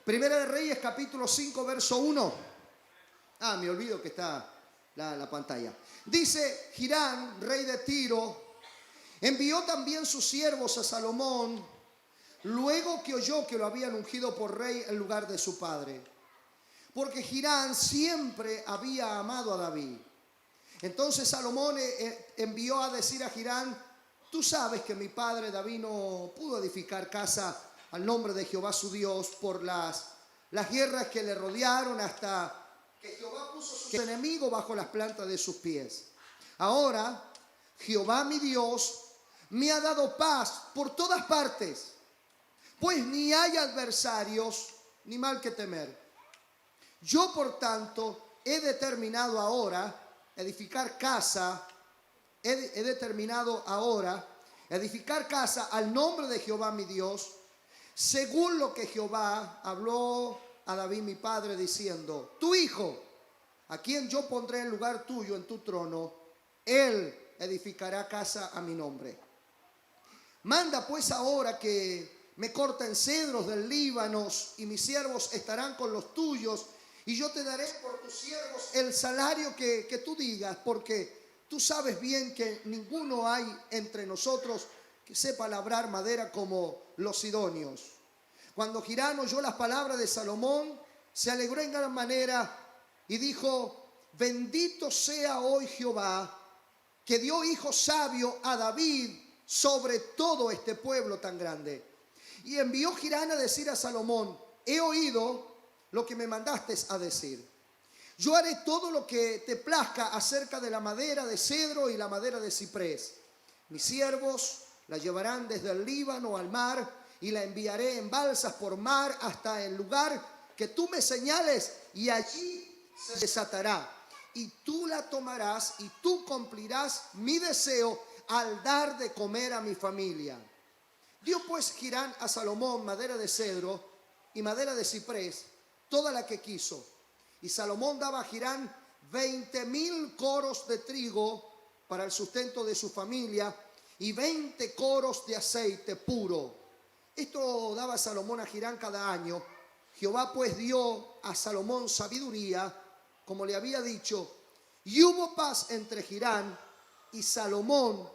Primera de Reyes, capítulo 5, verso 1. Me olvido que está la pantalla. Dice: Hirán, rey de Tiro, envió también sus siervos a Salomón, luego que oyó que lo habían ungido por rey en lugar de su padre, porque Hirán siempre había amado a David. Entonces Salomón envió a decir a Hirán: tú sabes que mi padre David no pudo edificar casa al nombre de Jehová su Dios por las guerras que le rodearon, hasta que Jehová puso sus enemigos bajo las plantas de sus pies. Ahora Jehová mi Dios me ha dado paz por todas partes, pues ni hay adversarios ni mal que temer. Yo por tanto he determinado ahora edificar casa al nombre de Jehová mi Dios, según lo que Jehová habló a David mi padre, diciendo: tu hijo, a quien yo pondré en lugar tuyo en tu trono, él edificará casa a mi nombre. Manda pues ahora que me corten cedros del Líbano, y mis siervos estarán con los tuyos, y yo te daré por tus siervos el salario que tú digas, porque tú sabes bien que ninguno hay entre nosotros que sepa labrar madera como los sidonios. Cuando Hirán oyó las palabras de Salomón, se alegró en gran manera y dijo: bendito sea hoy Jehová, que dio hijo sabio a David sobre todo este pueblo tan grande. Y envió Hirán a decir a Salomón: he oído lo que me mandaste a decir. Yo haré todo lo que te plazca acerca de la madera de cedro y la madera de ciprés. Mis siervos la llevarán desde el Líbano al mar, y la enviaré en balsas por mar hasta el lugar que tú me señales, y allí se desatará. Y tú la tomarás y tú cumplirás mi deseo al dar de comer a mi familia. Dio pues Hirán a Salomón madera de cedro y madera de ciprés, toda la que quiso. Y Salomón daba a Hirán 20,000 coros de trigo para el sustento de su familia, y 20 coros de aceite puro. Esto daba Salomón a Hirán cada año. Jehová pues dio a Salomón sabiduría, como le había dicho, y hubo paz entre Hirán y Salomón.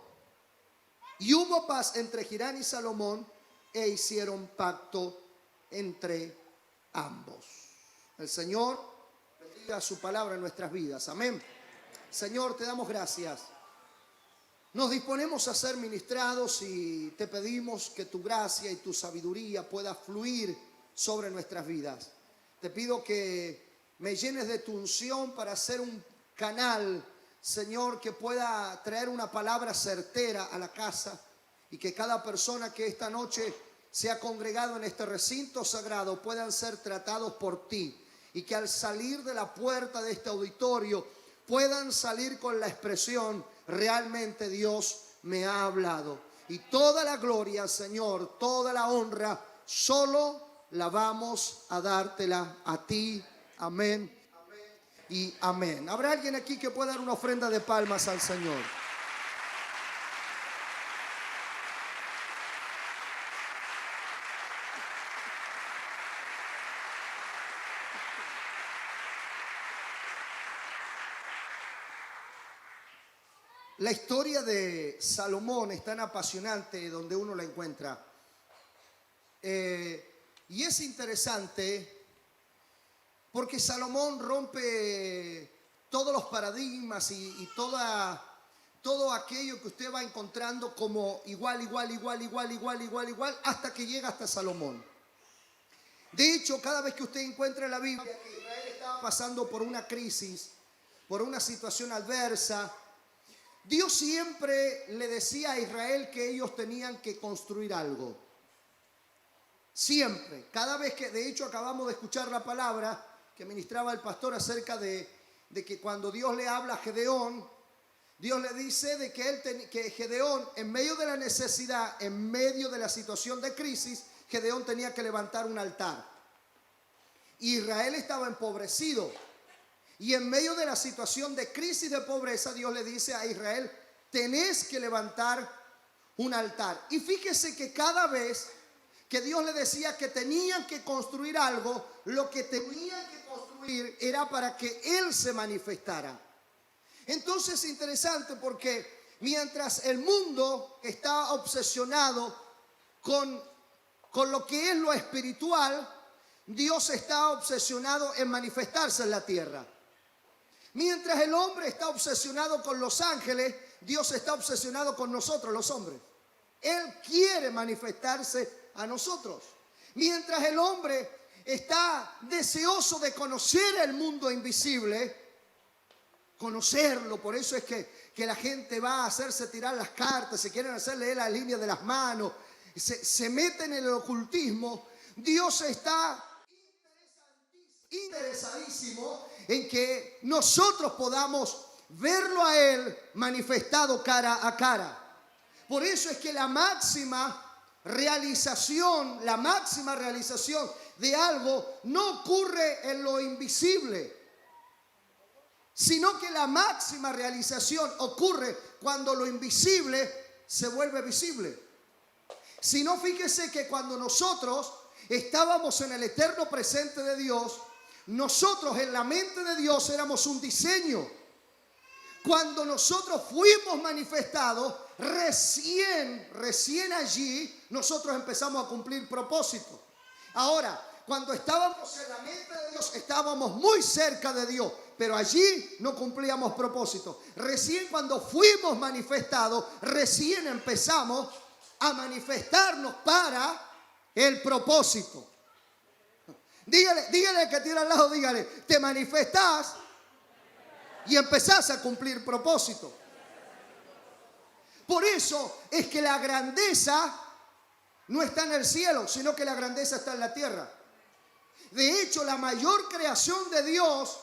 E hicieron pacto entre ambos. El Señor bendiga su palabra en nuestras vidas. Amén. Señor, te damos gracias. Nos disponemos a ser ministrados y te pedimos que tu gracia y tu sabiduría pueda fluir sobre nuestras vidas. Te pido que me llenes de tu unción para ser un canal, Señor, que pueda traer una palabra certera a la casa, y que cada persona que esta noche se ha congregado en este recinto sagrado puedan ser tratados por ti, y que al salir de la puerta de este auditorio puedan salir con la expresión: realmente Dios me ha hablado. Y toda la gloria, Señor, toda la honra, solo la vamos a dártela a ti. Amén y amén. ¿Habrá alguien aquí que pueda dar una ofrenda de palmas al Señor? La historia de Salomón es tan apasionante donde uno la encuentra. Y es interesante porque Salomón rompe todos los paradigmas y todo aquello que usted va encontrando como igual, hasta que llega hasta Salomón. De hecho, cada vez que usted encuentra en la Biblia que Israel estaba pasando por una crisis, por una situación adversa, Dios siempre le decía a Israel que ellos tenían que construir algo. Siempre. Cada vez que, de hecho, acabamos de escuchar la palabra que ministraba el pastor acerca de que cuando Dios le habla a Gedeón, Dios le dice de que Gedeón, en medio de la necesidad, en medio de la situación de crisis, Gedeón tenía que levantar un altar. Israel estaba empobrecido. Y en medio de la situación de crisis de pobreza, Dios le dice a Israel: tenés que levantar un altar. Y fíjese que cada vez que Dios le decía que tenían que construir algo, lo que tenían que construir era para que Él se manifestara. Entonces es interesante porque mientras el mundo está obsesionado con lo que es lo espiritual, Dios está obsesionado en manifestarse en la tierra. Mientras el hombre está obsesionado con los ángeles, Dios está obsesionado con nosotros, los hombres. Él quiere manifestarse a nosotros. Mientras el hombre está deseoso de conocer el mundo invisible, conocerlo, por eso es que la gente va a hacerse tirar las cartas, se quieren hacer leer las líneas de las manos, se meten en el ocultismo. Dios está interesadísimo en que nosotros podamos verlo a Él manifestado cara a cara. Por eso es que la máxima realización de algo no ocurre en lo invisible, sino que la máxima realización ocurre cuando lo invisible se vuelve visible. Si no, fíjese que cuando nosotros estábamos en el eterno presente de Dios, nosotros en la mente de Dios éramos un diseño. Cuando nosotros fuimos manifestados, recién allí nosotros empezamos a cumplir propósito. Ahora, cuando estábamos en la mente de Dios, estábamos muy cerca de Dios, pero allí no cumplíamos propósito. Recién cuando fuimos manifestados, recién empezamos a manifestarnos para el propósito. Dígale que tiene al lado, dígale, te manifestás y empezás a cumplir propósito. Por eso es que la grandeza no está en el cielo, sino que la grandeza está en la tierra. De hecho, la mayor creación de Dios,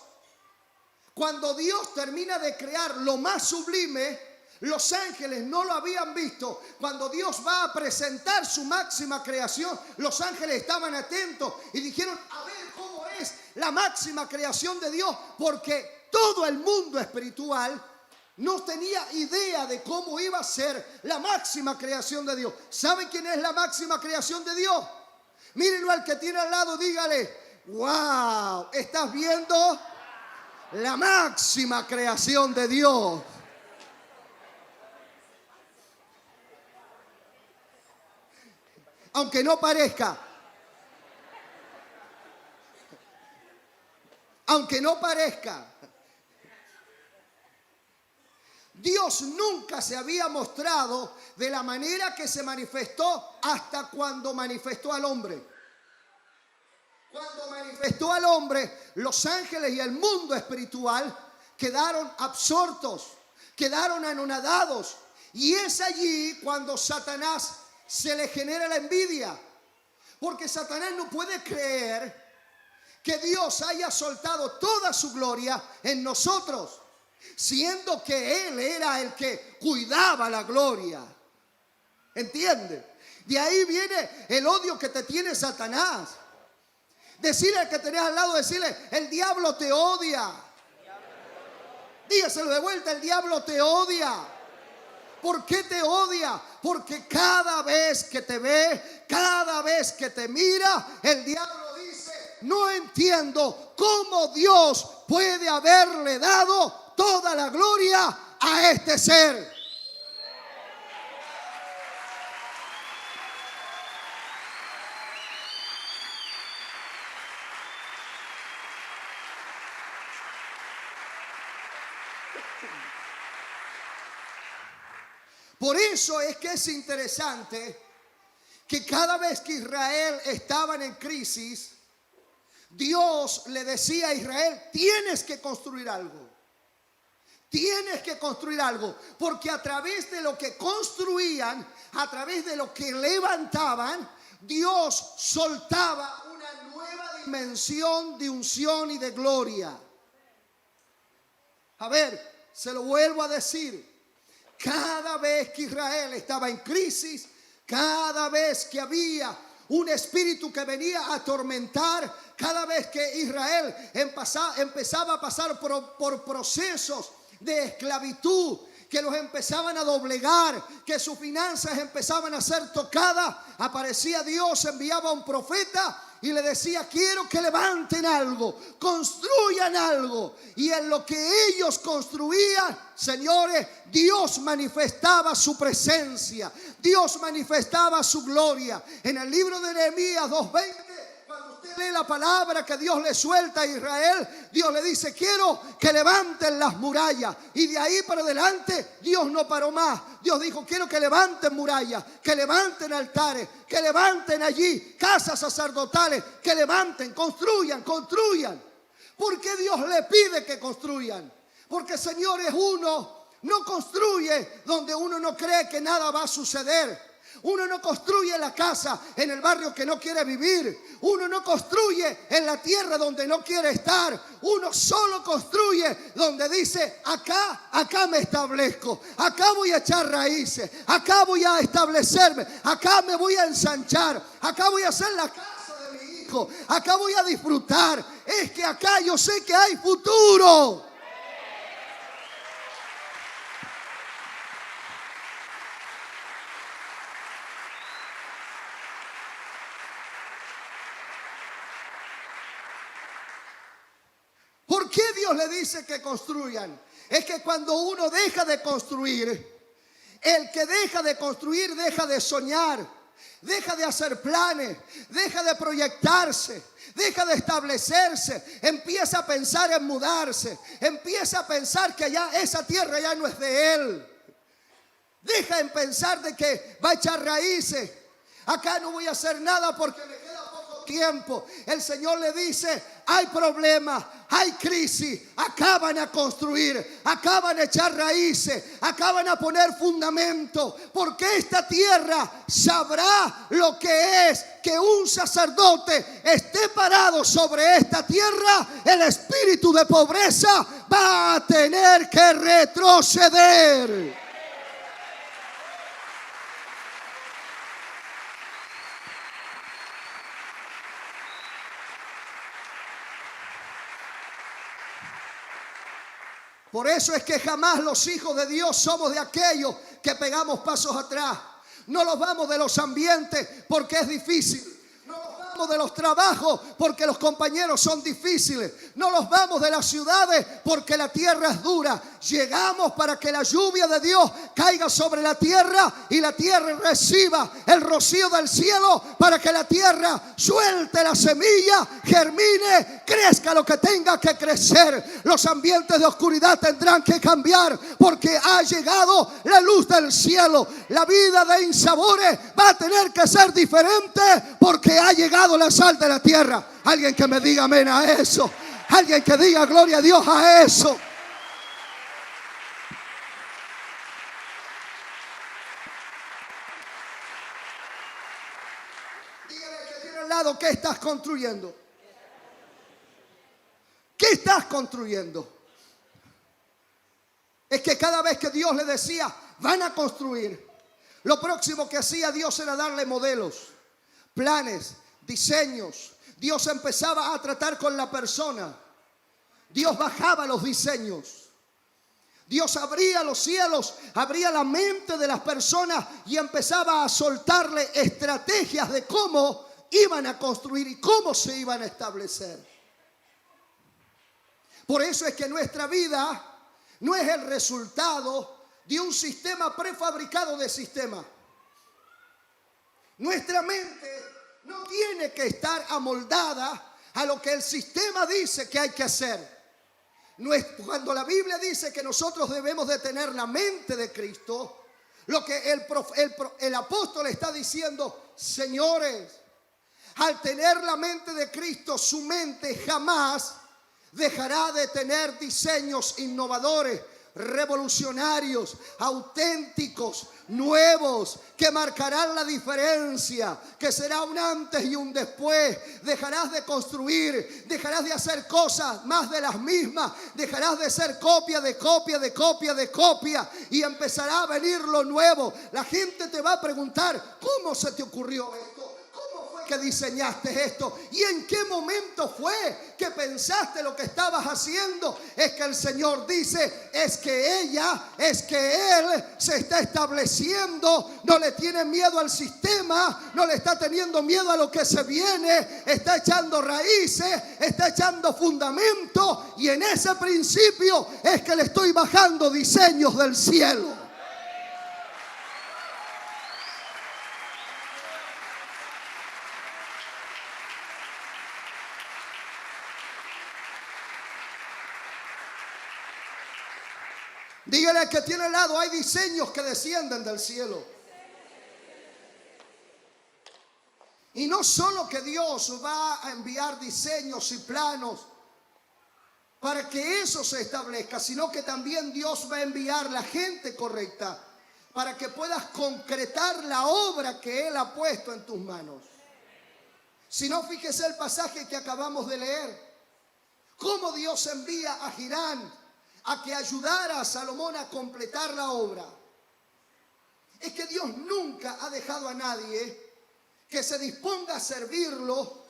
cuando Dios termina de crear lo más sublime, los ángeles no lo habían visto. Cuando Dios va a presentar su máxima creación, los ángeles estaban atentos y dijeron, a ver cómo es la máxima creación de Dios, porque todo el mundo espiritual no tenía idea de cómo iba a ser la máxima creación de Dios. ¿Sabe quién es la máxima creación de Dios? Mírenlo al que tiene al lado, dígale, wow, ¿estás viendo la máxima creación de Dios? Aunque no parezca. Aunque no parezca. Dios nunca se había mostrado de la manera que se manifestó hasta cuando manifestó al hombre. Cuando manifestó al hombre, los ángeles y el mundo espiritual quedaron absortos, quedaron anonadados. Y es allí cuando Satanás se le genera la envidia, porque Satanás no puede creer que Dios haya soltado toda su gloria en nosotros, siendo que Él era el que cuidaba la gloria. ¿Entiende? De ahí viene el odio que te tiene Satanás. Decirle al que tenés al lado, decirle, el diablo te odia. Dígaselo de vuelta, el diablo te odia. ¿Por qué te odia? Porque cada vez que te ve, cada vez que te mira, el diablo dice, no entiendo cómo Dios puede haberle dado toda la gloria a este ser. Por eso es que es interesante que cada vez que Israel estaba en crisis, Dios le decía a Israel, tienes que construir algo. Tienes que construir algo, porque a través de lo que construían, a través de lo que levantaban, Dios soltaba una nueva dimensión de unción y de gloria. A ver, se lo vuelvo a decir. Cada vez que Israel estaba en crisis, cada vez que había un espíritu que venía a atormentar, cada vez que Israel empezaba a pasar por procesos de esclavitud que los empezaban a doblegar, que sus finanzas empezaban a ser tocadas, aparecía Dios, enviaba a un profeta y le decía: quiero que levanten algo, construyan algo. Y en lo que ellos construían, señores, Dios manifestaba su presencia, Dios manifestaba su gloria. En el libro de Nehemías 2:20, cuando usted lee la palabra que Dios le suelta a Israel, Dios le dice: quiero que levanten las murallas. Y de ahí para adelante Dios no paró más. Dios dijo: quiero que levanten murallas, que levanten altares, que levanten allí casas sacerdotales, que levanten, construyan. ¿Por qué Dios le pide que construyan? Porque, señores, uno no construye donde uno no cree que nada va a suceder. Uno no construye la casa en el barrio que no quiere vivir. Uno no construye en la tierra donde no quiere estar. Uno solo construye donde dice: acá me establezco, acá voy a echar raíces, acá voy a establecerme, acá me voy a ensanchar, acá voy a hacer la casa de mi hijo, acá voy a disfrutar. Es que acá yo sé que hay futuro. ¿Por qué Dios le dice que construyan? Es que cuando uno deja de construir, el que deja de construir deja de soñar, deja de hacer planes, deja de proyectarse, deja de establecerse, empieza a pensar en mudarse, empieza a pensar que ya esa tierra ya no es de él. Deja en pensar de que va a echar raíces. Acá no voy a hacer nada porque me queda poco tiempo. El Señor le dice: hay problemas, hay crisis, acá van a construir, acá van a echar raíces, acá van a poner fundamento, porque esta tierra sabrá lo que es que un sacerdote esté parado sobre esta tierra. El espíritu de pobreza va a tener que retroceder. Por eso es que jamás los hijos de Dios somos de aquellos que pegamos pasos atrás. No los vamos de los ambientes porque es difícil. No los vamos de los trabajos porque los compañeros son difíciles. No los vamos de las ciudades porque la tierra es dura. Llegamos para que la lluvia de Dios caiga sobre la tierra y la tierra reciba el rocío del cielo, para que la tierra suelte la semilla, germine, crezca lo que tenga que crecer. Los ambientes de oscuridad tendrán que cambiar porque ha llegado la luz del cielo. La vida de insabores va a tener que ser diferente porque ha llegado la sal de la tierra. Alguien que me diga amén a eso. Alguien que diga gloria a Dios a eso. Dígale que tiene al lado: ¿qué estás construyendo? ¿Qué estás construyendo? Es que cada vez que Dios le decía: van a construir, lo próximo que hacía Dios era darle modelos, planes, diseños. Dios empezaba a tratar con la persona. Dios bajaba los diseños. Dios abría los cielos, abría la mente de las personas y empezaba a soltarle estrategias de cómo iban a construir y cómo se iban a establecer. Por eso es que nuestra vida no es el resultado de un sistema prefabricado de sistemas. Nuestra mente no tiene que estar amoldada a lo que el sistema dice que hay que hacer. Cuando la Biblia dice que nosotros debemos de tener la mente de Cristo, lo que el apóstol está diciendo: señores, al tener la mente de Cristo, su mente jamás dejará de tener diseños innovadores, revolucionarios, auténticos, nuevos, que marcarán la diferencia, que será un antes y un después. Dejarás de construir, dejarás de hacer cosas más de las mismas, dejarás de ser copia de copia de copia de copia y empezará a venir lo nuevo. La gente te va a preguntar: ¿cómo se te ocurrió esto? ¿Cómo fue que diseñaste esto? ¿Y en qué momento fue que pensaste lo que estabas haciendo? Es que el Señor dice, es que ella, es que él se está estableciendo, no le tiene miedo al sistema, no le está teniendo miedo a lo que se viene, está echando raíces, está echando fundamento, y en ese principio es que le estoy bajando diseños del cielo. Dígale al que tiene al lado, hay diseños que descienden del cielo. Y no solo que Dios va a enviar diseños y planos para que eso se establezca, sino que también Dios va a enviar la gente correcta para que puedas concretar la obra que Él ha puesto en tus manos. Si no, fíjese el pasaje que acabamos de leer. Cómo Dios envía a Hirán a que ayudara a Salomón a completar la obra. Es que Dios nunca ha dejado a nadie que se disponga a servirlo.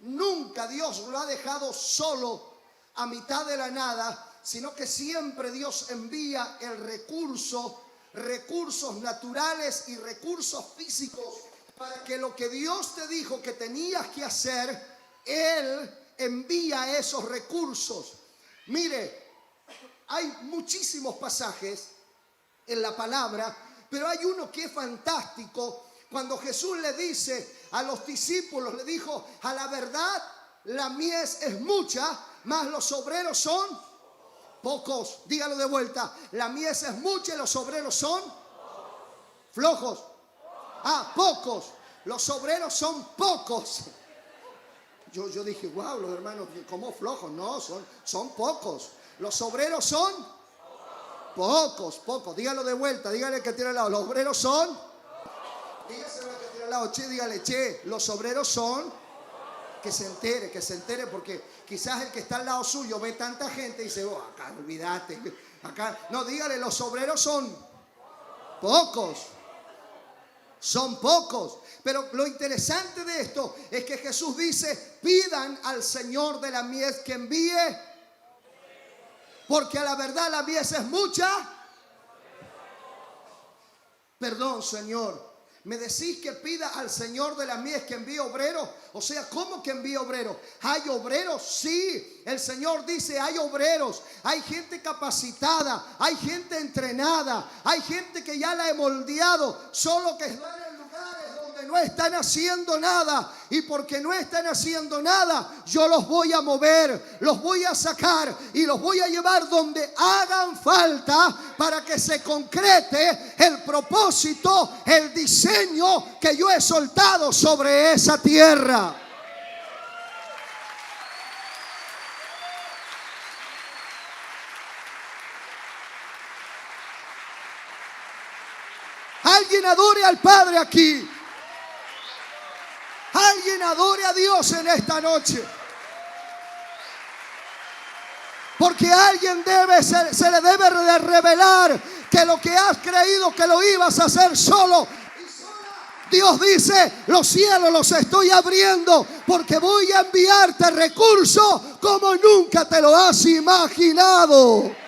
Nunca Dios lo ha dejado solo a mitad de la nada, sino que siempre Dios envía el recurso, recursos naturales y recursos físicos, para que lo que Dios te dijo que tenías que hacer, Él envía esos recursos. Mire, hay muchísimos pasajes en la palabra, pero hay uno que es fantástico. Cuando Jesús le dice a los discípulos, le dijo, a la verdad la mies es mucha, mas los obreros son pocos. Dígalo de vuelta, la mies es mucha y los obreros son flojos. Pocos. Los obreros son pocos. Yo dije, wow, los hermanos, ¿cómo flojos? No, son pocos. Los obreros son pocos. Dígalo de vuelta, dígale que tiene al lado. Los obreros son. Dígaselo al que tiene al lado. Dígale, los obreros son. Que se entere, porque quizás el que está al lado suyo ve tanta gente y dice, acá, olvídate. Acá. No, dígale, los obreros son pocos. Son pocos. Pero lo interesante de esto es que Jesús dice, pidan al Señor de la mies que envíe, porque a la verdad la mies es mucha. Perdón, Señor, ¿me decís que pida al Señor de la mies que envíe obreros? O sea, ¿cómo que envíe obreros? ¿Hay obreros? Sí, el Señor dice, hay obreros, hay gente capacitada, hay gente entrenada, hay gente que ya la he moldeado, solo que están en lugares donde no están haciendo nada. Y porque no están haciendo nada, yo los voy a mover, los voy a sacar y los voy a llevar donde hagan falta para que se concrete el propósito, el diseño que yo he soltado sobre esa tierra. Alguien adore al Padre aquí. Alguien adore a Dios en esta noche. Porque a alguien se le debe de revelar que lo que has creído que lo ibas a hacer solo. Dios dice, los cielos los estoy abriendo porque voy a enviarte recursos como nunca te lo has imaginado.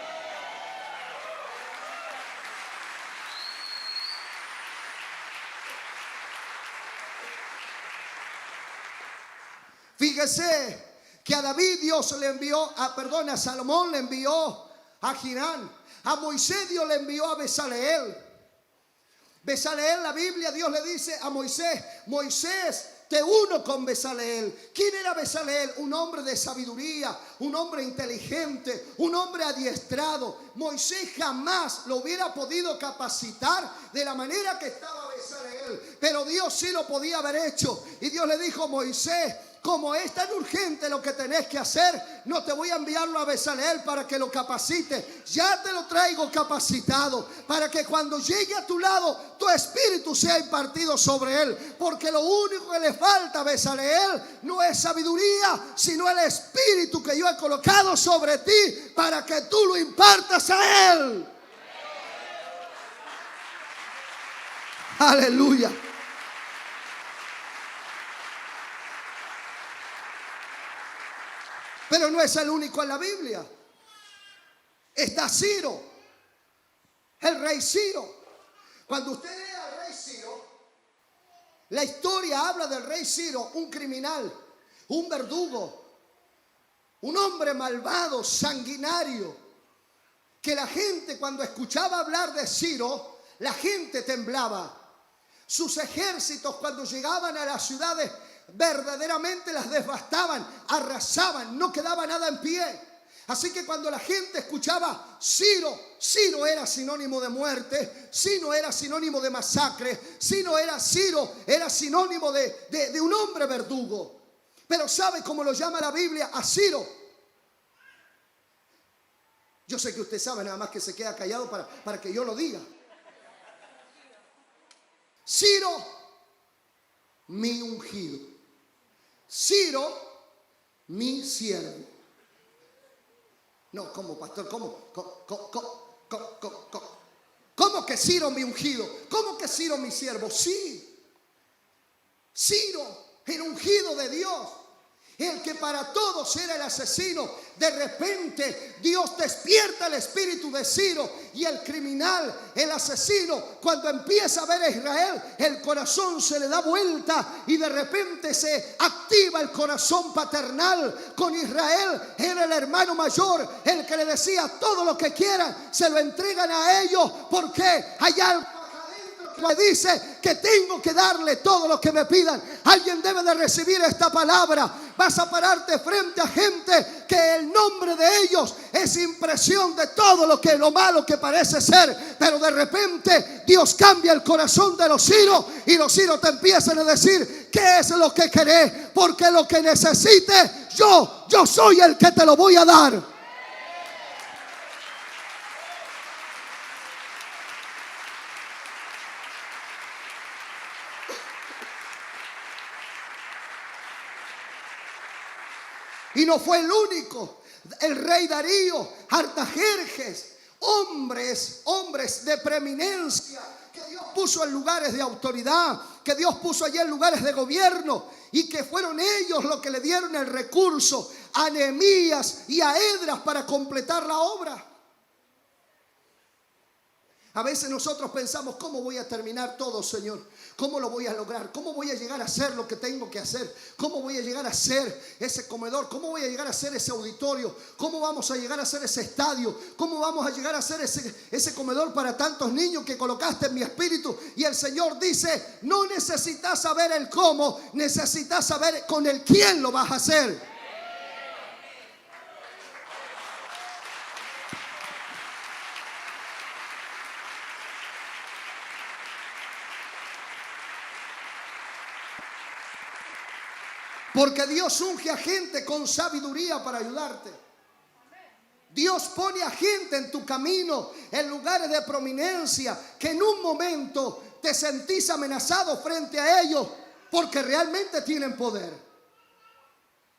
Fíjese que a David Dios le envió, a Salomón le envió a Hirán. A Moisés Dios le envió a Bezaleel. Bezaleel, la Biblia, Dios le dice a Moisés, Moisés, te uno con Bezaleel. ¿Quién era Bezaleel? Un hombre de sabiduría, un hombre inteligente, un hombre adiestrado. Moisés jamás lo hubiera podido capacitar de la manera que estaba Bezaleel, pero Dios sí lo podía haber hecho. Y Dios le dijo, Moisés, como es tan urgente lo que tenés que hacer, no te voy a enviarlo a Bezaleel para que lo capacite. Ya te lo traigo capacitado para que cuando llegue a tu lado, tu espíritu sea impartido sobre él. Porque lo único que le falta a Bezaleel no es sabiduría, sino el espíritu que yo he colocado sobre ti para que tú lo impartas a él. Aleluya. Pero no es el único en la Biblia. Está Ciro, el rey Ciro. Cuando usted lee al rey Ciro, la historia habla del rey Ciro, un criminal, un verdugo, un hombre malvado, sanguinario, que la gente cuando escuchaba hablar de Ciro, la gente temblaba. Sus ejércitos cuando llegaban a las ciudades verdaderamente las devastaban, arrasaban, no quedaba nada en pie. Así que cuando la gente escuchaba Ciro, Ciro era sinónimo de muerte, Ciro era sinónimo de masacre, Ciro era sinónimo de un hombre verdugo. Pero ¿sabe cómo lo llama la Biblia a Ciro? Yo sé que usted sabe, nada más que se queda callado para que yo lo diga. Ciro, mi ungido. Ciro, mi siervo. No, ¿cómo, pastor? ¿Cómo que Ciro mi ungido? ¿Cómo que Ciro mi siervo? Sí. Ciro, el ungido de Dios, el que para todos era el asesino. De repente Dios despierta el espíritu de Ciro, y el criminal, el asesino, cuando empieza a ver a Israel, el corazón se le da vuelta y de repente se activa el corazón paternal con Israel. Era el hermano mayor el que le decía: todo lo que quieran se lo entregan a ellos, porque hay algo me dice que tengo que darle todo lo que me pidan. Alguien debe de recibir esta palabra. Vas a pararte frente a gente que el nombre de ellos es impresión de todo lo malo que parece ser, pero de repente Dios cambia el corazón de los Ciros, y los Ciros te empiezan a decir: ¿qué es lo que querés? Porque lo que necesites, yo soy el que te lo voy a dar. Y no fue el único. El rey Darío, Artajerjes, hombres de preeminencia que Dios puso en lugares de autoridad, que Dios puso allí en lugares de gobierno, y que fueron ellos los que le dieron el recurso a Nehemías y a Esdras para completar la obra. A veces nosotros pensamos: ¿cómo voy a terminar todo, Señor? ¿Cómo lo voy a lograr? ¿Cómo voy a llegar a hacer lo que tengo que hacer? ¿Cómo voy a llegar a hacer ese comedor? ¿Cómo voy a llegar a hacer ese auditorio? ¿Cómo vamos a llegar a hacer ese estadio? ¿Cómo vamos a llegar a hacer ese comedor para tantos niños que colocaste en mi espíritu? Y el Señor dice: no necesitas saber el cómo, necesitas saber con el quién lo vas a hacer. Porque Dios unge a gente con sabiduría para ayudarte. Dios pone a gente en tu camino, en lugares de prominencia, que en un momento te sentís amenazado frente a ellos, porque realmente tienen poder.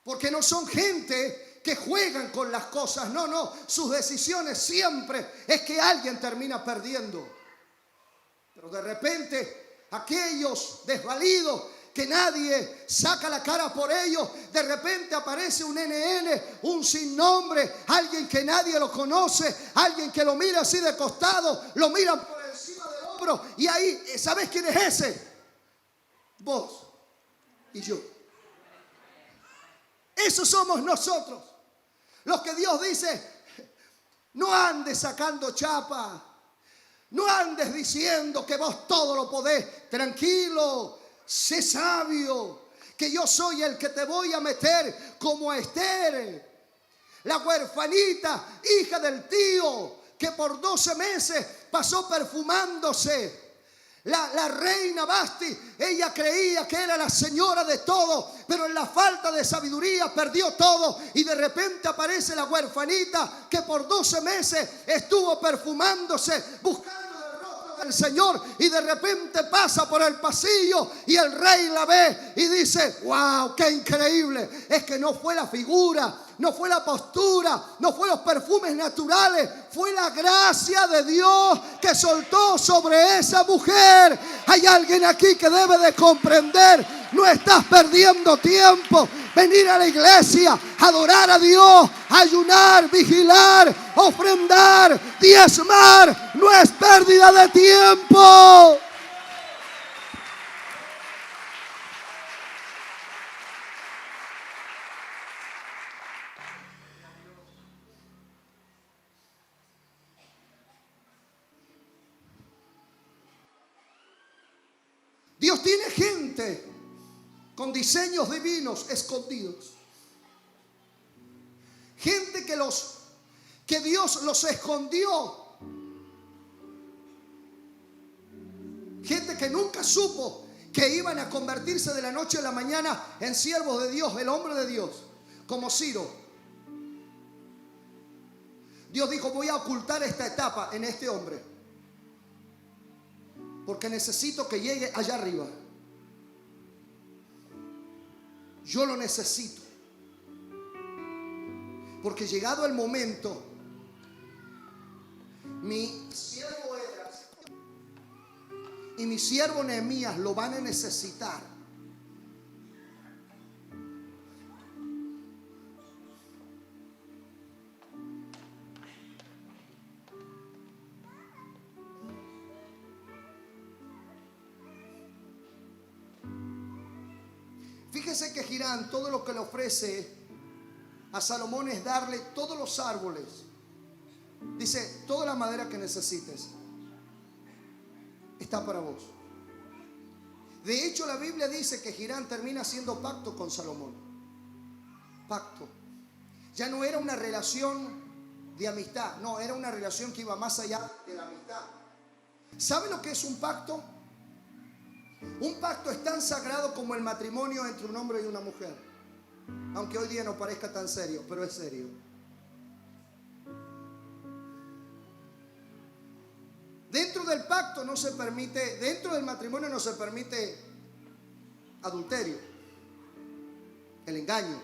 Porque no son gente que juegan con las cosas. No, sus decisiones siempre es que alguien termina perdiendo. Pero de repente aquellos desvalidos, que nadie saca la cara por ellos, de repente aparece un NN, un sin nombre, alguien que nadie lo conoce, alguien que lo mira así de costado, lo miran por encima del hombro, y ahí, ¿sabes quién es ese? Vos y yo. Esos somos nosotros, los que Dios dice: no andes sacando chapa, no andes diciendo que vos todo lo podés. Tranquilo, sé sabio, que yo soy el que te voy a meter como a Esther, la huerfanita, hija del tío, que por 12 meses pasó perfumándose. La reina Basti, ella creía que era la señora de todo, pero en la falta de sabiduría perdió todo, y de repente aparece la huerfanita que por 12 meses estuvo perfumándose, buscando del Señor, y de repente pasa por el pasillo y el rey la ve y dice: wow, qué increíble. Es que no fue la figura, no fue la postura, no fue los perfumes naturales, fue la gracia de Dios que soltó sobre esa mujer. Hay alguien aquí que debe de comprender: no estás perdiendo tiempo. venir a la iglesia, adorar a Dios, ayunar, vigilar, ofrendar, diezmar. No es pérdida de tiempo. Dios tiene gente con diseños divinos escondidos. Gente que Dios los escondió. Gente que nunca supo que iban a convertirse de la noche a la mañana en siervos de Dios, el hombre de Dios, como Ciro. Dios dijo: voy a ocultar esta etapa en este hombre, porque necesito que llegue allá arriba. Yo lo necesito. Porque llegado el momento, mi siervo Esdras y mi siervo Nehemías lo van a necesitar. Fíjese que Hiram todo lo que le ofrece a Salomón es darle todos los árboles. Dice: toda la madera que necesites está para vos. De hecho, la Biblia dice que Hiram termina haciendo pacto con Salomón. Pacto. Ya no era una relación de amistad, no, era una relación que iba más allá de la amistad. ¿Sabe lo que es un pacto? Un pacto es tan sagrado como el matrimonio entre un hombre y una mujer. Aunque hoy día no parezca tan serio, pero es serio. Dentro del pacto no se permite, dentro del matrimonio no se permite adulterio, el engaño.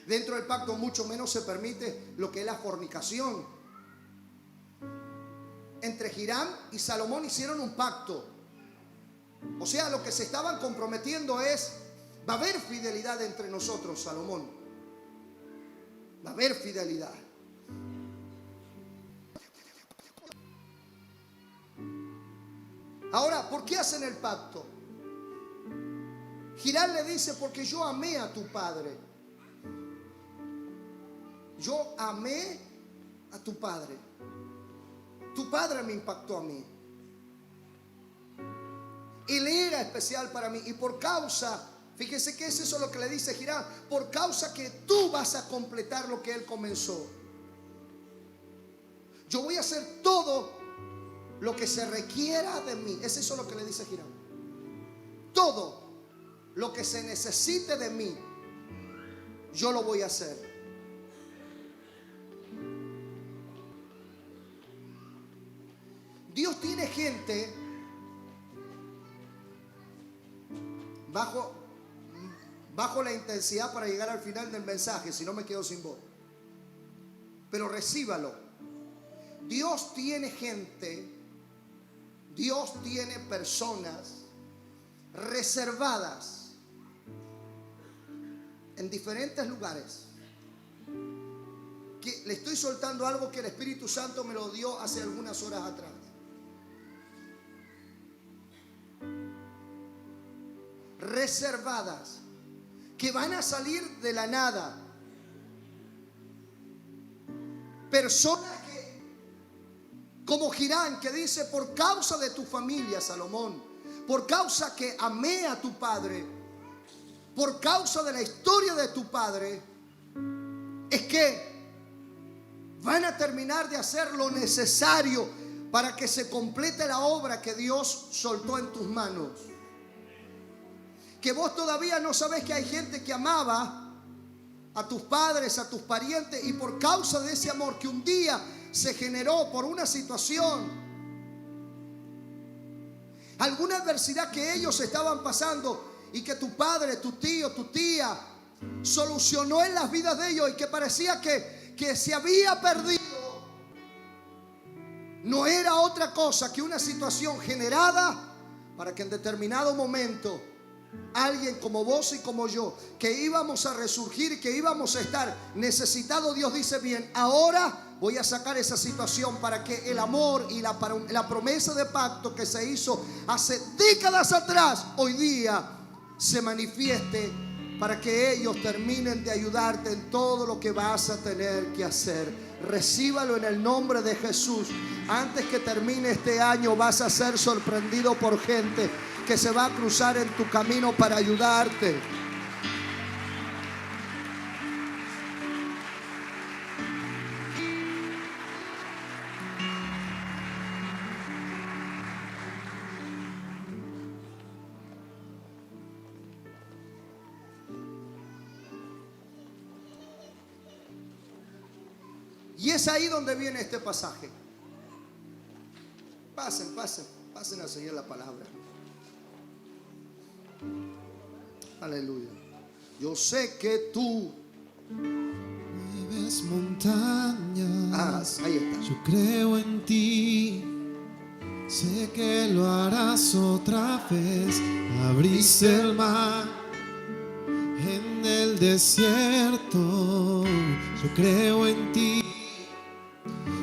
Dentro del pacto mucho menos se permite lo que es la fornicación. Entre Hiram y Salomón hicieron un pacto. O sea, lo que se estaban comprometiendo es: va a haber fidelidad entre nosotros, Salomón. Va a haber fidelidad. Ahora, ¿por qué hacen el pacto? Hiram le dice: porque yo amé a tu padre. Yo amé a tu padre. Tu padre me impactó a mí. Él era especial para mí. Y por causa, fíjese que es eso lo que le dice Hiram: por causa que tú vas a completar lo que él comenzó. Yo voy a hacer todo lo que se requiera de mí. Es eso lo que le dice Hiram. Todo lo que se necesite de mí, yo lo voy a hacer. Dios tiene gente bajo la intensidad para llegar al final del mensaje, si no me quedo sin voz. Pero recíbalo. Dios tiene gente, Dios tiene personas reservadas en diferentes lugares. Que le estoy soltando algo que el Espíritu Santo me lo dio hace algunas horas atrás. Reservadas, que van a salir de la nada. Personas que, como Hiram, que dice: por causa de tu familia, Salomón, por causa que amé a tu padre, por causa de la historia de tu padre, es que van a terminar de hacer lo necesario para que se complete la obra que Dios soltó en tus manos. Que vos todavía no sabés que hay gente que amaba a tus padres, a tus parientes, y por causa de ese amor que un día se generó por una situación, alguna adversidad que ellos estaban pasando, y que tu padre, tu tío, tu tía solucionó en las vidas de ellos, y que parecía que se había perdido, no era otra cosa que una situación generada para que en determinado momento alguien como vos y como yo, que íbamos a resurgir, que íbamos a estar necesitados, Dios dice: bien, ahora voy a sacar esa situación para que el amor y la promesa de pacto que se hizo hace décadas atrás, hoy día se manifieste, para que ellos terminen de ayudarte en todo lo que vas a tener que hacer. Recíbalo en el nombre de Jesús. Antes que termine este año vas a ser sorprendido por gente que se va a cruzar en tu camino para ayudarte. Y es ahí donde viene este pasaje. Pasen a seguir la palabra. Aleluya. Yo sé que tú mueves montañas. ahí está. Yo creo en ti. Sé que lo harás otra vez. Abriste el mar en el desierto. Yo creo en ti.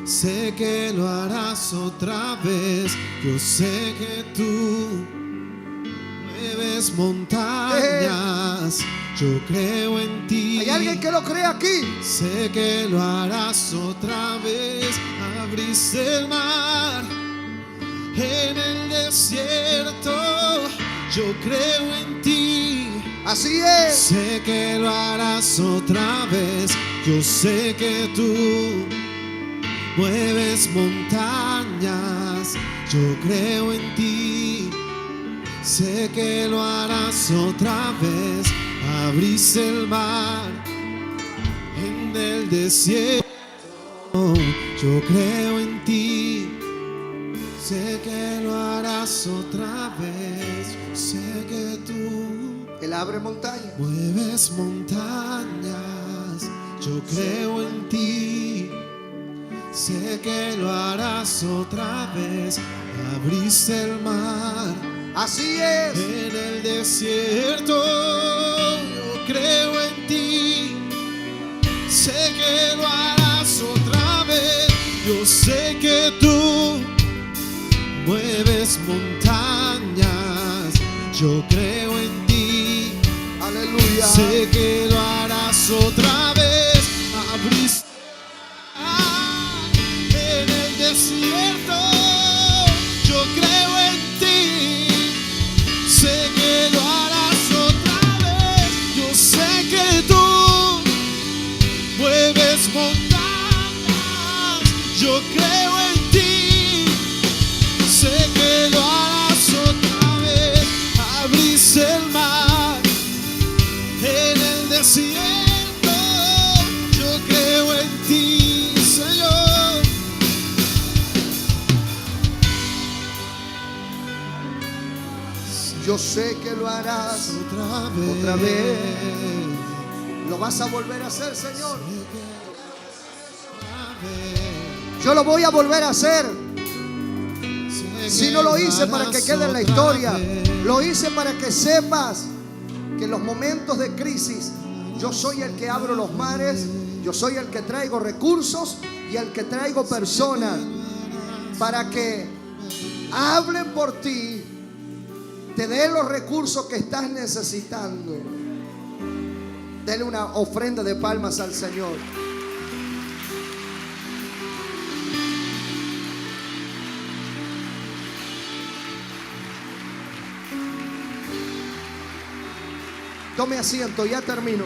Sé que lo harás otra vez. Yo sé que tú mueves montañas. Yo creo en ti. ¿Hay alguien que lo cree aquí? Sé que lo harás otra vez. Abriste el mar en el desierto. Yo creo en ti. Así es. Sé que lo harás otra vez. Yo sé que tú mueves montañas. Yo creo en ti. Sé que lo harás otra vez. Abriste el mar en el desierto. Yo creo en ti. Sé que lo harás otra vez. Sé que tú Él abre montañas. mueves montañas. Yo creo en ti. Sé que lo harás otra vez. Abriste el mar. Así es. En el desierto. Yo creo en ti. Sé que lo harás otra vez. Yo sé que tú mueves montañas. Yo creo en ti. Aleluya. Sé que lo harás otra vez. Abriste en el desierto. Yo creo en ti. Sé que lo harás otra vez. Yo sé que tú mueves montañas. Yo creo en ti. Sé que lo harás otra vez. Abriste el mar en el desierto. Yo creo en ti, Señor. Yo sé que lo harás Otra vez. otra vez. Lo vas a volver a hacer, Señor. Yo lo voy a volver a hacer. Si no lo hice para que quede en la historia, lo hice para que sepas que en los momentos de crisis yo soy el que abro los mares, yo soy el que traigo recursos y el que traigo personas para que hablen por ti, te den los recursos que estás necesitando. Dele una ofrenda de palmas al Señor. Tome asiento, ya termino.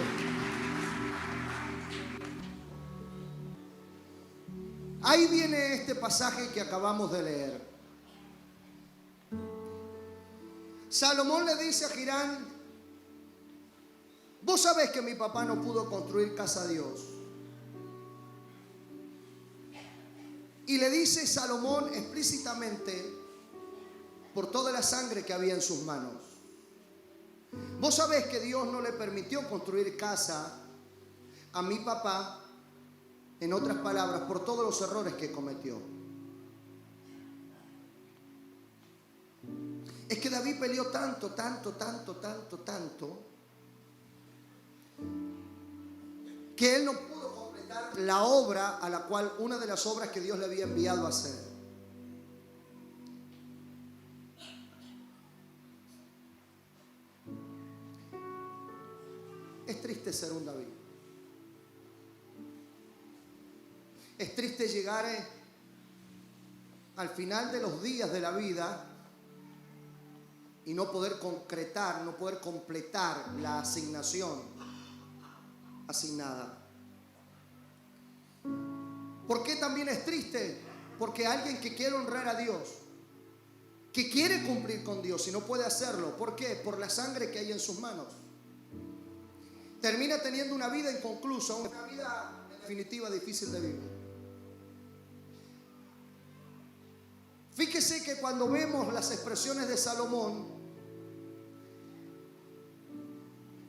Ahí viene este pasaje que acabamos de leer. Salomón le dice a Hirán: vos sabés que mi papá no pudo construir casa a Dios. Y le dice Salomón explícitamente por toda la sangre que había en sus manos. Vos sabés que Dios no le permitió construir casa a mi papá, en otras palabras, por todos los errores que cometió. es que David peleó tanto, que él no pudo completar la obra a la cual, una de las obras que Dios le había enviado a hacer. Es triste ser un David. Es triste llegar al final de los días de la vida y no poder concretar, no poder completar la asignación asignada. ¿Por qué también es triste? Porque alguien que quiere honrar a Dios, que quiere cumplir con Dios y no puede hacerlo, ¿por qué? Por la sangre que hay en sus manos. Termina teniendo una vida inconclusa, una vida en definitiva difícil de vivir. Fíjese que cuando vemos las expresiones de Salomón,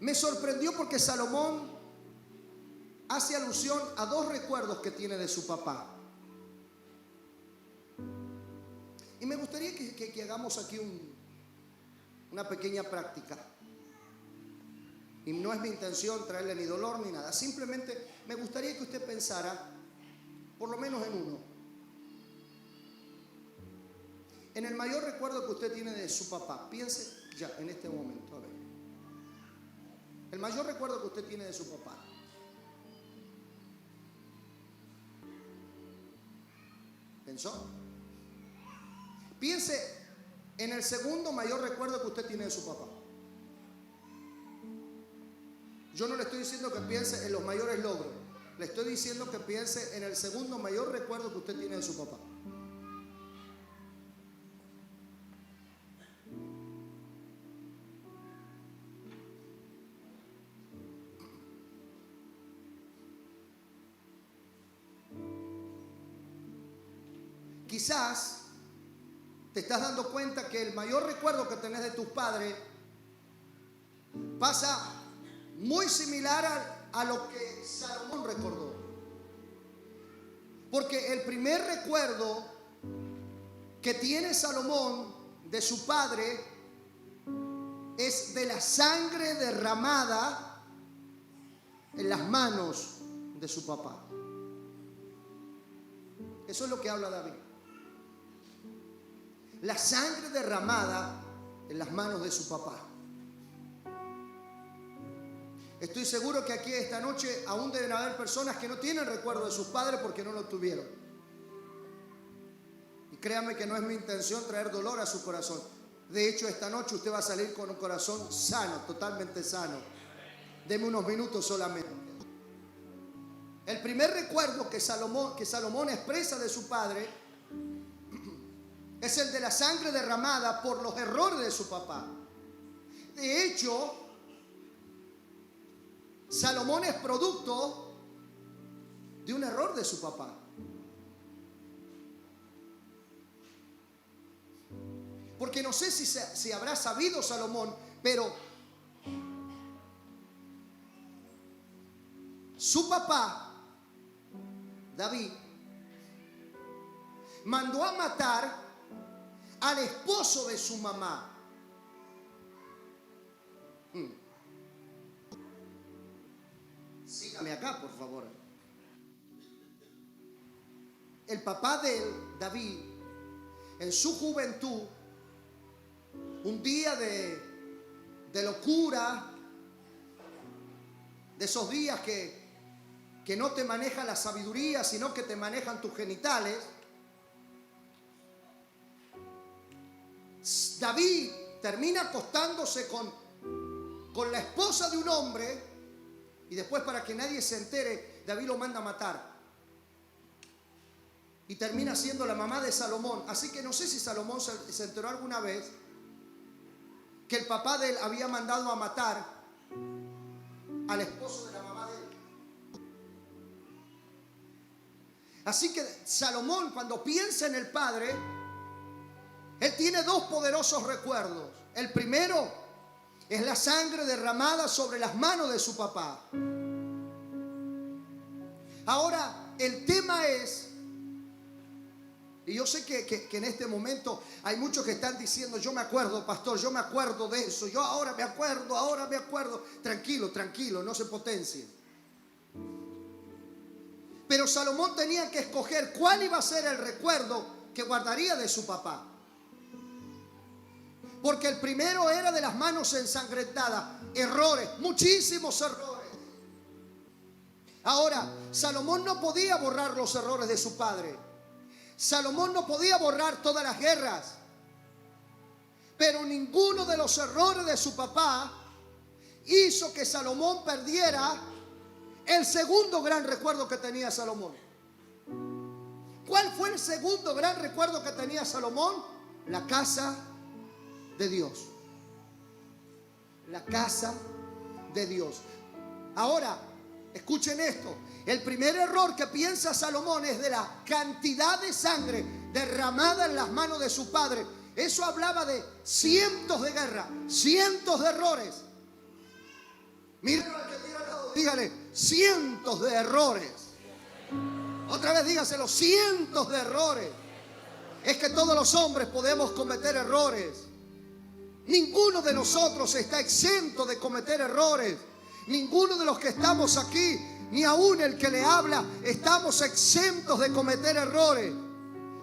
me sorprendió porque Salomón hace alusión a dos recuerdos que tiene de su papá. Y me gustaría que hagamos aquí una pequeña práctica. Y no es mi intención traerle ni dolor ni nada. Simplemente me gustaría que usted pensara, por lo menos en uno, en el mayor recuerdo que usted tiene de su papá. Piense ya en este momento, a ver. El mayor recuerdo que usted tiene de su papá. ¿Pensó? Piense en el segundo mayor recuerdo que usted tiene de su papá. Yo no le estoy diciendo que piense en los mayores logros. Le estoy diciendo que piense en el segundo mayor recuerdo que usted tiene de su papá. Quizás te estás dando cuenta que el mayor recuerdo que tenés de tus padres pasa muy similar a lo que Salomón recordó. Porque el primer recuerdo que tiene Salomón de su padre es de la sangre derramada en las manos de su papá. Eso es lo que habla David. La sangre derramada en las manos de su papá. Estoy seguro que aquí esta noche aún deben haber personas que no tienen recuerdo de sus padres porque no lo tuvieron. Y créanme que no es mi intención traer dolor a su corazón. De hecho, esta noche usted va a salir con un corazón sano, totalmente sano. Deme unos minutos solamente. El primer recuerdo que Salomón expresa de su padre es el de la sangre derramada por los errores de su papá. De hecho, Salomón es producto de un error de su papá. Porque no sé si habrá sabido Salomón, pero su papá, David, mandó a matar al esposo de su mamá. Sígame acá, por favor. El papá de David, en su juventud, un día de locura, de esos días que no te maneja la sabiduría, sino que te manejan tus genitales, David termina acostándose con la esposa de un hombre y después, para que nadie se entere, David lo manda a matar. Y termina siendo la mamá de Salomón. Así que no sé si Salomón se enteró alguna vez que el papá de él había mandado a matar al esposo de la mamá de él. Así que Salomón, cuando piensa en el padre, él tiene dos poderosos recuerdos. El primero es la sangre derramada sobre las manos de su papá. Ahora, el tema es Y yo sé que en este momento hay muchos que están diciendo, yo me acuerdo, pastor, yo me acuerdo de eso, yo ahora me acuerdo. Tranquilo, tranquilo, no se potencie. Pero Salomón tenía que escoger cuál iba a ser el recuerdo que guardaría de su papá. Porque el primero era de las manos ensangrentadas, errores, muchísimos errores. Ahora, Salomón no podía borrar los errores de su padre. Salomón no podía borrar todas las guerras, pero ninguno de los errores de su papá hizo que Salomón perdiera el segundo gran recuerdo que tenía Salomón. ¿Cuál fue el segundo gran recuerdo que tenía Salomón? La casa de Dios. La casa de Dios. Ahora, escuchen esto. El primer error que piensa Salomón es de la cantidad de sangre derramada en las manos de su padre. Eso hablaba de cientos de guerras, cientos de errores. Miren al que tiene al lado, dígale, cientos de errores. Otra vez dígaselo, cientos de errores. Es que todos los hombres podemos cometer errores. Ninguno de nosotros está exento de cometer errores. Ninguno de los que estamos aquí, ni aún el que le habla, estamos exentos de cometer errores.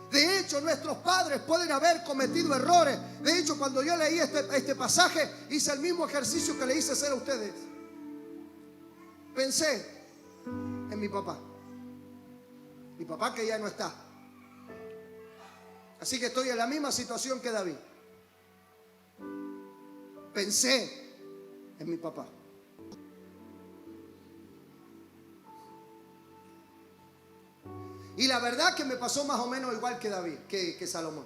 De hecho, nuestros padres pueden haber cometido errores. De hecho, cuando yo leí este pasaje, hice el mismo ejercicio que le hice hacer a ustedes. Pensé en mi papá. Mi papá que ya no está. Así que estoy en la misma situación que David. Pensé en mi papá. Y la verdad que me pasó más o menos igual que David, que Salomón.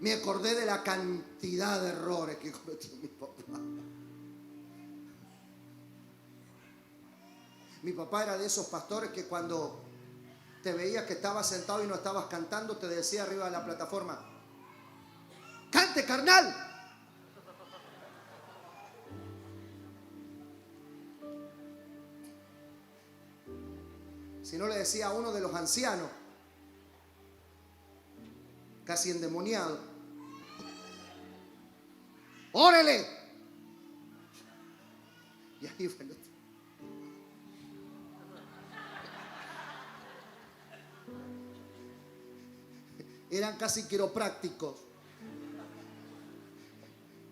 Me acordé de la cantidad de errores que cometió mi papá. Mi papá era de esos pastores que cuando te veías que estabas sentado y no estabas cantando, te decía arriba de la plataforma: ¡cante, carnal! Si no, le decía a uno de los ancianos, casi endemoniado: ¡órele! Y ahí bueno, eran casi quiroprácticos.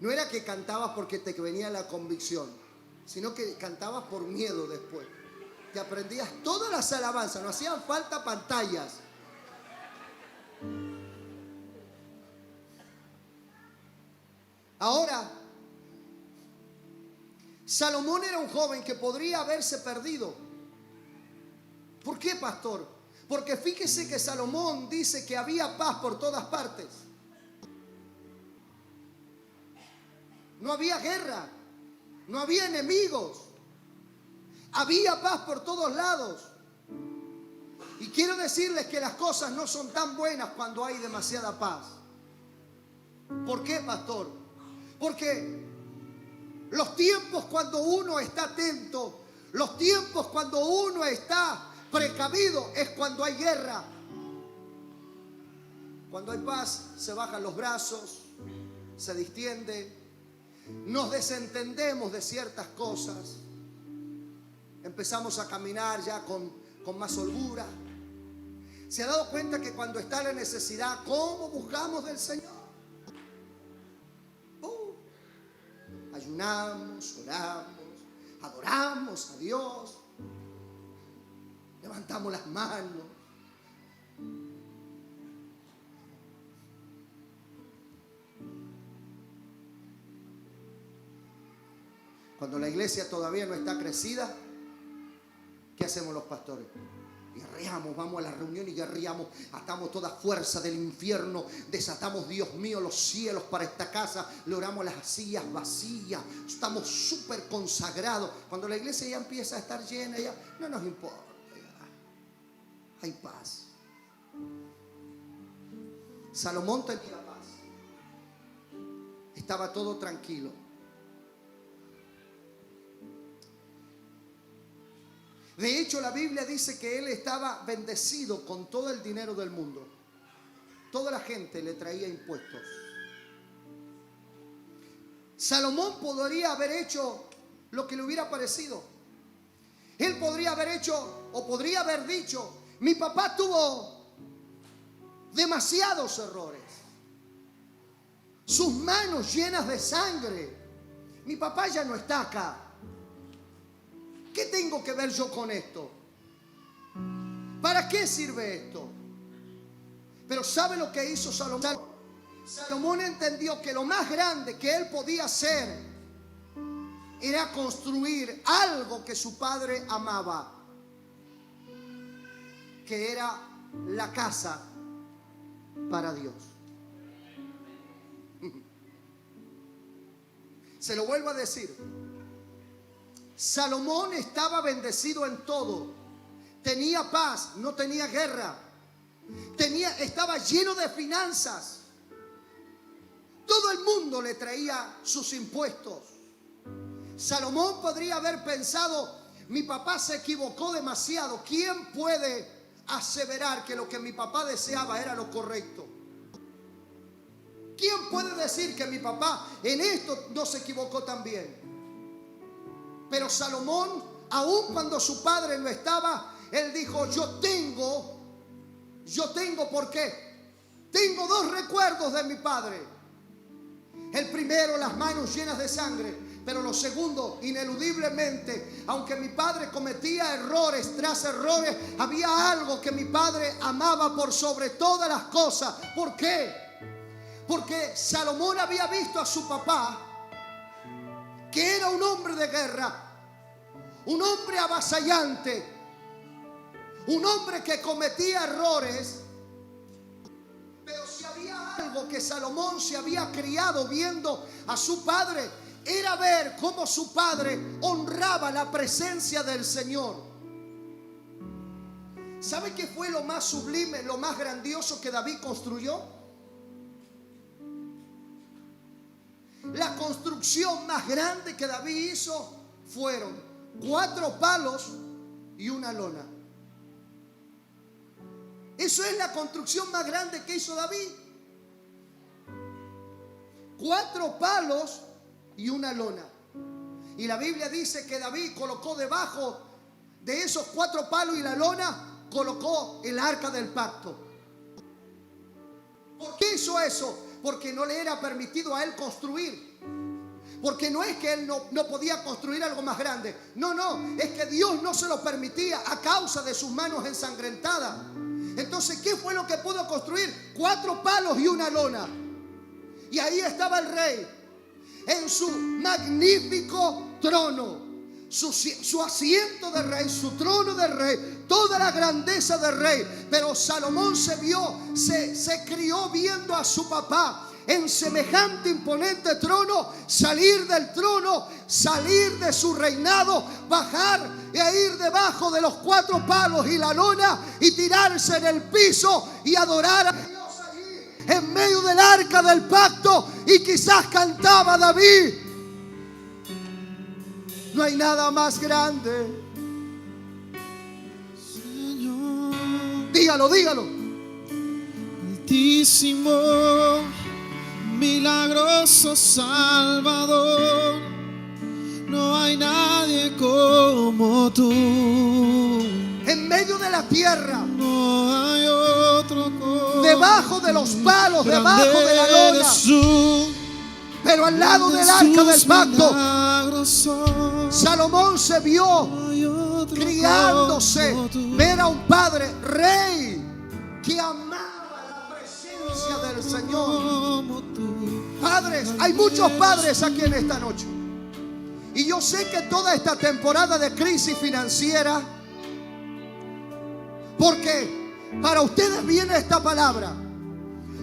No era que cantabas porque te venía la convicción, sino que cantabas por miedo después. Te aprendías todas las alabanzas, no hacían falta pantallas. Ahora, Salomón era un joven que podría haberse perdido. ¿Por qué, pastor? Porque fíjese que Salomón dice que había paz por todas partes. No había guerra, no había enemigos. Había paz por todos lados. Y quiero decirles que las cosas no son tan buenas cuando hay demasiada paz. ¿Por qué, pastor? Porque los tiempos cuando uno está atento, los tiempos cuando uno está precavido, es cuando hay guerra. Cuando hay paz, se bajan los brazos, se distiende, nos desentendemos de ciertas cosas. Empezamos a caminar ya con más holgura. ¿Se ha dado cuenta que cuando está la necesidad, cómo buscamos del Señor? Ayunamos, oramos, adoramos a Dios, levantamos las manos. Cuando la iglesia todavía no está crecida, ¿qué hacemos los pastores? Guerreamos, vamos a la reunión y guerreamos, atamos toda fuerza del infierno, desatamos, Dios mío, los cielos para esta casa, le oramos las sillas vacías, estamos súper consagrados. Cuando la iglesia ya empieza a estar llena, ya no nos importa, ya hay paz. Salomón tenía paz, estaba todo tranquilo. De hecho, la Biblia dice que él estaba bendecido con todo el dinero del mundo. Toda la gente le traía impuestos. Salomón podría haber hecho lo que le hubiera parecido. Él podría haber hecho o podría haber dicho: mi papá tuvo demasiados errores, sus manos llenas de sangre, mi papá ya no está acá, ¿qué tengo que ver yo con esto? ¿Para qué sirve esto? Pero ¿sabe lo que hizo Salomón? Salomón entendió que lo más grande que él podía hacer era construir algo que su padre amaba, que era la casa para Dios. Se lo vuelvo a decir. Salomón estaba bendecido en todo. Tenía paz, no tenía guerra. Estaba lleno de finanzas. Todo el mundo le traía sus impuestos. Salomón podría haber pensado: mi papá se equivocó demasiado. ¿Quién puede aseverar que lo que mi papá deseaba era lo correcto? ¿Quién puede decir que mi papá en esto no se equivocó también? Pero Salomón, aun cuando su padre no estaba, él dijo: yo tengo, ¿por qué? Tengo dos recuerdos de mi padre. El primero, las manos llenas de sangre. Pero lo segundo, ineludiblemente, aunque mi padre cometía errores tras errores, había algo que mi padre amaba por sobre todas las cosas. ¿Por qué? Porque Salomón había visto a su papá, que era un hombre de guerra, un hombre avasallante, un hombre que cometía errores. Pero si había algo que Salomón se había criado viendo a su padre, era ver cómo su padre honraba la presencia del Señor. ¿Sabe qué fue lo más sublime, lo más grandioso que David construyó? La construcción más grande que David hizo fueron 4 palos y una lona. Eso es la construcción más grande que hizo David. 4 palos y una lona. Y la Biblia dice que David colocó debajo de esos 4 palos y la lona, colocó el arca del pacto. ¿Por qué hizo eso? Porque no le era permitido a él construir. Porque no es que él no podía construir algo más grande. No, es que Dios no se lo permitía a causa de sus manos ensangrentadas. Entonces, ¿qué fue lo que pudo construir? 4 palos y una lona. Y ahí estaba el rey en su magnífico trono, su asiento de rey, su trono de rey, toda la grandeza de rey. Pero Salomón se crió viendo a su papá en semejante imponente trono, salir del trono, salir de su reinado, bajar e ir debajo de los 4 palos y la lona y tirarse en el piso y adorar a Dios allí en medio del arca del pacto. Y quizás cantaba David: no hay nada más grande. Señor, Dígalo. altísimo, milagroso Salvador, no hay nadie como tú. En medio de la tierra, No hay otro como debajo de los palos, debajo de la grande lona, eres tú, pero al lado del arca del pacto, Salomón se vio criándose, ver a un padre rey que amaba la presencia del Señor. Padres, hay muchos padres aquí en esta noche. Y yo sé que toda esta temporada de crisis financiera, porque para ustedes viene esta palabra,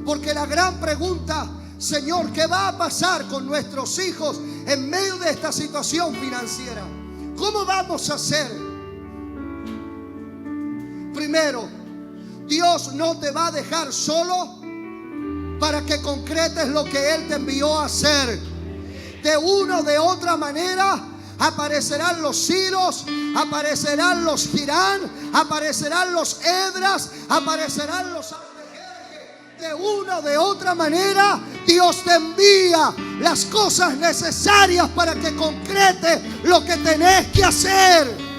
porque la gran pregunta: Señor, ¿qué va a pasar con nuestros hijos en medio de esta situación financiera? ¿Cómo vamos a hacer? Primero, Dios no te va a dejar solo para que concretes lo que Él te envió a hacer. De una o de otra manera, aparecerán los Ciros, aparecerán los Girán, aparecerán los Edras, aparecerán los Artajerjes. De una o de otra manera, Dios te envía las cosas necesarias para que concrete lo que tenés que hacer.